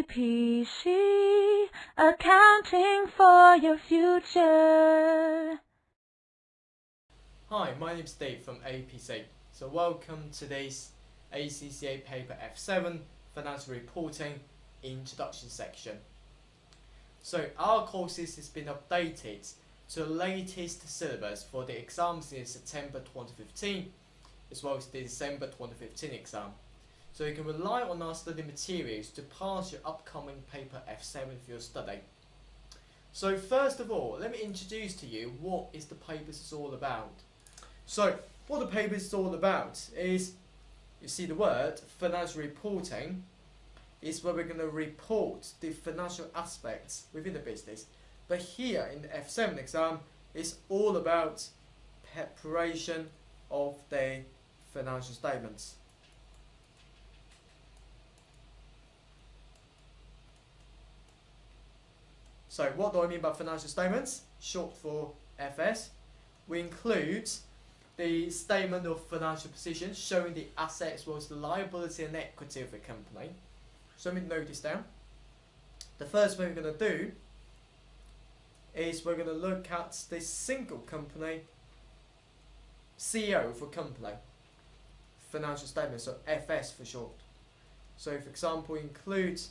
APC, accounting for your future. Hi, my name is Dave from APC. So welcome to today's ACCA paper F7 financial reporting introduction section. So our courses has been updated to the latest syllabus for the exams in September 2015 as well as the December 2015 exam. So you can rely on our study materials to pass your upcoming paper F7 for your study. So first of all, let me introduce to you what is the paper is all about. So what the paper is all about is, you see the word financial reporting is where we're going to report the financial aspects within the business. But here in the F7 exam, it's all about preparation of the financial statements. So what do I mean by financial statements? Short for FS. We include the statement of financial position showing the assets as well as the liability and equity of the company. So let me note this down. The first thing we're going to do is we're going to look at the single company CEO for company financial statements, so FS for short. So for example, include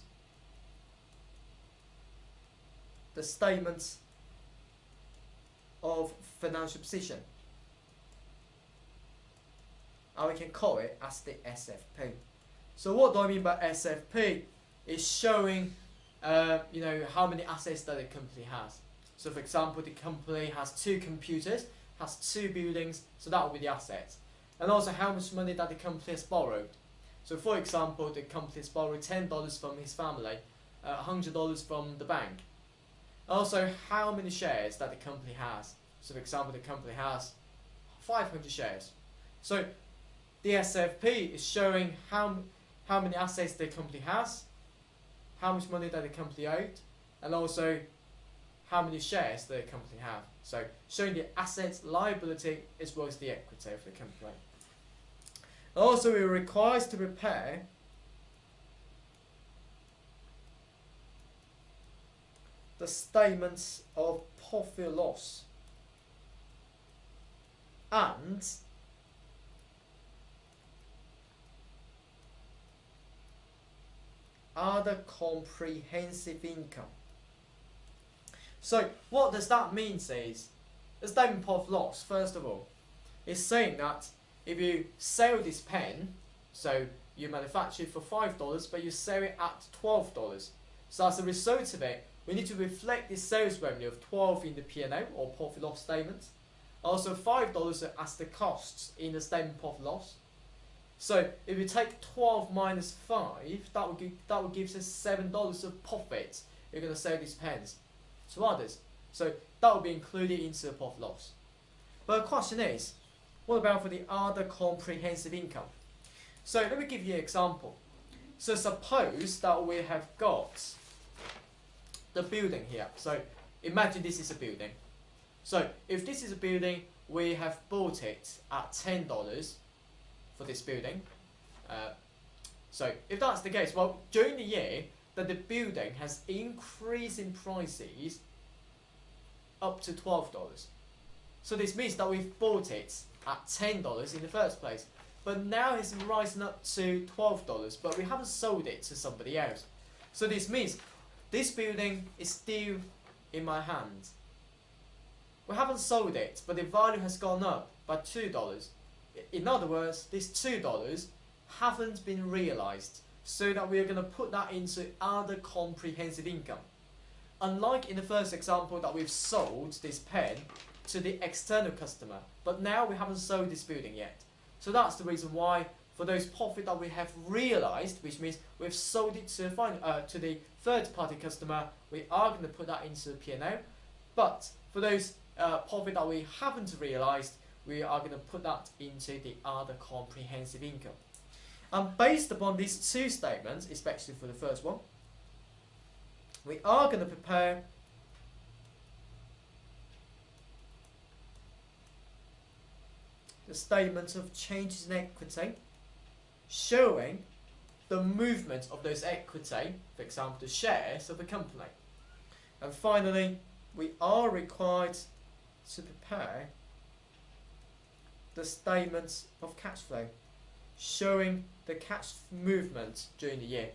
the statements of financial position, and we can call it as the SFP. So what do I mean by SFP? Is showing how many assets that the company has. So for example, the company has 2 computers, has 2 buildings, so that will be the assets. And also how much money that the company has borrowed. So for example, the company has borrowed $10 from his family, $100 from the bank. Also, how many shares that the company has. So for example, the company has 500 shares. So the SFP is showing how many assets the company has, how much money that the company owed, and also how many shares the company have. So showing the assets, liability, as well as the equity of the company. Also, we're required to prepare the statements of profit and loss and other comprehensive income. So what does that mean? Says the statement of profit and loss, first of all, is saying that if you sell this pen, so you manufacture it for $5 but you sell it at $12, so as a result of it, we need to reflect the sales revenue of 12 in the P&L or profit and loss statement. Also $5 as the costs in the statement of profit and loss. So if you take 12 minus 5, that will give us $7 of profit. You're going to sell these pens to others. So that will be included into the profit and loss. But the question is, what about for the other comprehensive income? So let me give you an example. So suppose that we have got the building here. So imagine this is a building. So if this is a building, we have bought it at $10 for this building. So if that's the case, well, during the year that the building has increased in prices up to $12. So this means that we've bought it at $10 in the first place, but now it's rising up to $12, but we haven't sold it to somebody else. So this means this building is still in my hands. We haven't sold it, but the value has gone up by $2. In other words, this $2 haven't been realized, so that we are going to put that into other comprehensive income. Unlike in the first example that we've sold this pen to the external customer, but now we haven't sold this building yet. So that's the reason why for those profit that we have realized, which means we've sold it to the third party customer, we are going to put that into the P&L. But for those profit that we haven't realized, we are going to put that into the other comprehensive income. And based upon these 2 statements, especially for the first one, we are going to prepare the statement of changes in equity showing the movement of those equity, for example the shares of the company. And finally, we are required to prepare the statements of cash flow, showing the cash movement during the year.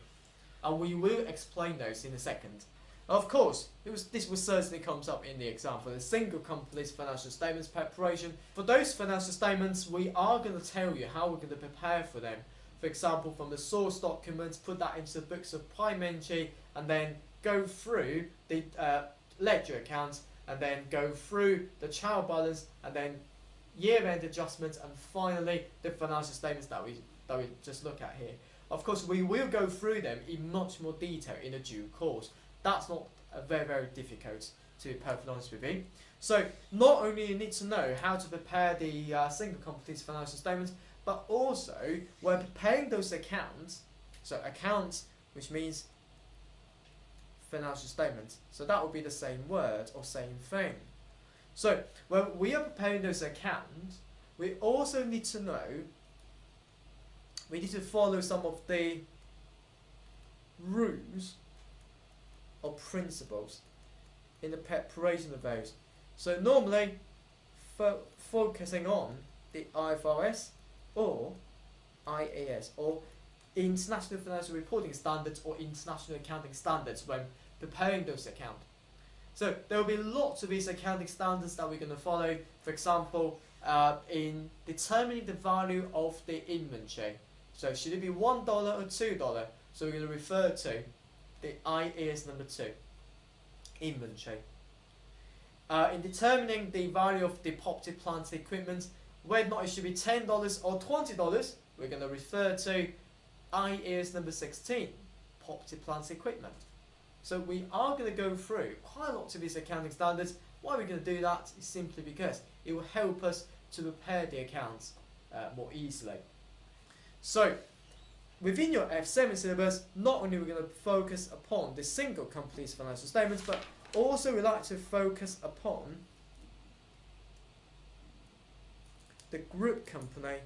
And we will explain those in a second. Of course, this will certainly comes up in the exam for the single company's financial statements preparation. For those financial statements, we are going to tell you how we're going to prepare for them. For example, from the source documents, put that into the books of prime entry, and then go through the ledger accounts, and then go through the trial balance, and then year-end adjustments, and finally the financial statements that we just look at here. Of course, we will go through them in much more detail in a due course. That's not very difficult, to be perfectly honest with you. So not only you need to know how to prepare the single company's financial statements, but also when preparing those accounts, so accounts, which means financial statements, so that would be the same word or same thing. So when we are preparing those accounts, we also need to know, we need to follow some of the rules or principles in the preparation of those. So normally focusing on the IFRS or IAS or International Financial Reporting Standards or International Accounting Standards when preparing those accounts. So there will be lots of these accounting standards that we're going to follow. For example, in determining the value of the inventory. So should it be $1 or $2? So we're going to refer to the IAS number 2, inventory. In determining the value of the property, plant, equipment, whether or not it should be $10 or $20, we're going to refer to IAS number 16, property, plant, equipment. So we are going to go through quite a lot of these accounting standards. Why we're going to do that is simply because it will help us to prepare the accounts more easily. So within your F7 syllabus, not only we're going to focus upon the single company's financial statements, but also we like to focus upon the group company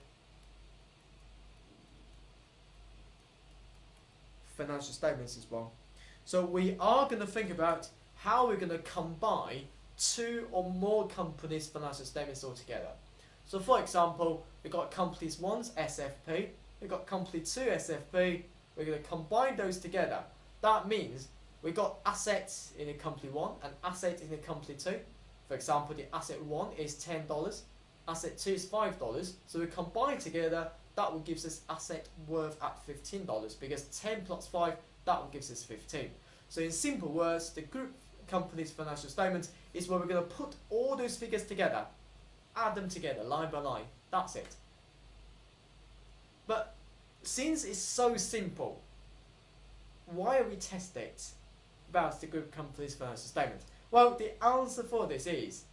financial statements as well. So we are going to think about how we're going to combine 2 or more companies' financial statements all together. So for example, we've got companies 1's SFP, we've got company 2 SFP, we're going to combine those together. That means we've got assets in a company 1 and assets in a company 2. For example, the asset 1 is $10, asset 2 is $5, so we combine together, that will give us asset worth at $15 because 10 plus 5, that will give us 15. So in simple words, the group company's financial statement is where we're going to put all those figures together, add them together line by line, that's it. But since it's so simple, why are we testing it about the group company's financial statement? Well, the answer for this is,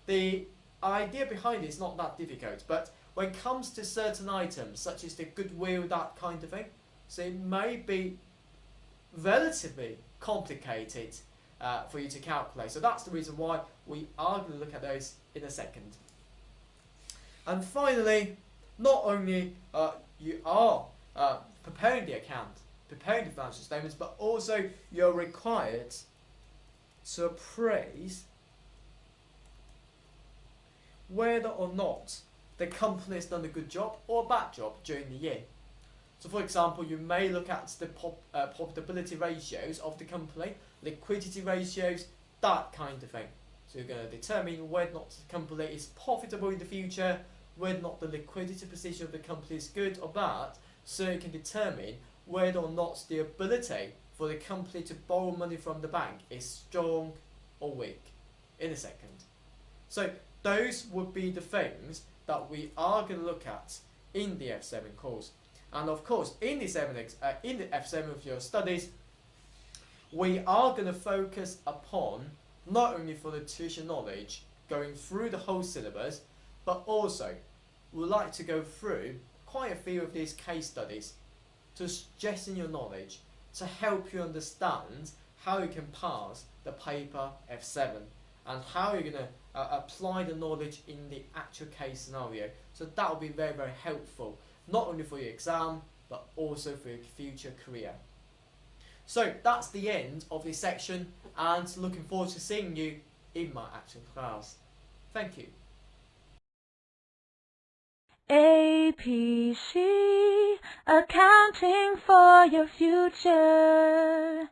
the idea behind it is not that difficult, but when it comes to certain items, such as the goodwill, that kind of thing, so it may be relatively complicated for you to calculate. So that's the reason why we are going to look at those in a second. And finally, not only you are preparing the account, preparing the financial statements, but also you're required to appraise whether or not the company has done a good job or a bad job during the year. So for example, you may look at the profitability ratios of the company, liquidity ratios, that kind of thing. So you're going to determine whether or not the company is profitable in the future, whether or not the liquidity position of the company is good or bad, so you can determine whether or not the ability for the company to borrow money from the bank is strong or weak in a second. So those would be the things that we are going to look at in the F7 course. And of course, in the F7 of your studies, we are going to focus upon not only for the tuition knowledge, going through the whole syllabus, but also we'd like to go through quite a few of these case studies to strengthen your knowledge, to help you understand how you can pass the paper F7 and how you're going to apply the knowledge in the actual case scenario. So that will be very helpful, not only for your exam, but but also for your future career. So that's the end of this section, and looking forward to seeing you in my actual class. Thank you. APC, accounting for your future.